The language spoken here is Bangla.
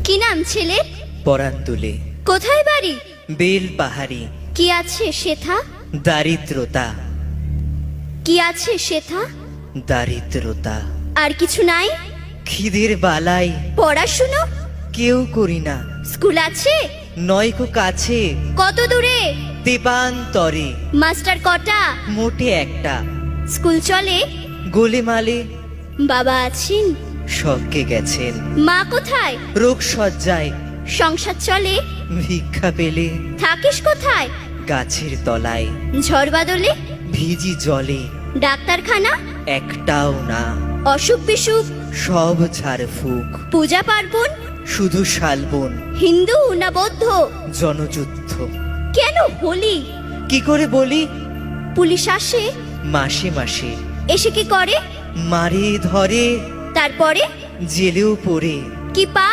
কি নাম ছেলে? পরান তুলে কোথায় বাড়ি? বেল পাহাড়ি। কি আছে সেথা? দারিদ্রতা, কি আছে সেথা? দারিদ্রতা। আর কিছু নাই? খিদের বালাই পড়াশুনো? কেউ করি না। স্কুল আছে? নয়কো কাছে কত দূরে? দেবান্তরে। মাস্টার কটা? মোটে একটা। স্কুল চলে? গোলেমালে বাবা আছেন? স্বর্গে গেছেন। মা কোথায়? রোগ সজ্জায় সংসার চলে? ভিক্ষা পেলে থাকিস কোথায়? গাছের তলায়। ঝড় বাদলে? ভিজি জলে ডাক্তারখানা? একটাও না। অসুখ বিসুখ? সব ঝাড়ফুঁক। পূজা পার্বণ? শুধু শালবন। হিন্দু না বৌদ্ধ? জনযুদ্ধ। কেন হোলি? কি করে বলি? পুলিশ আসে? মাসে মাসে এসে কি করে? মারে ধরে, তারপরে জেলেও পড়ে। কি পা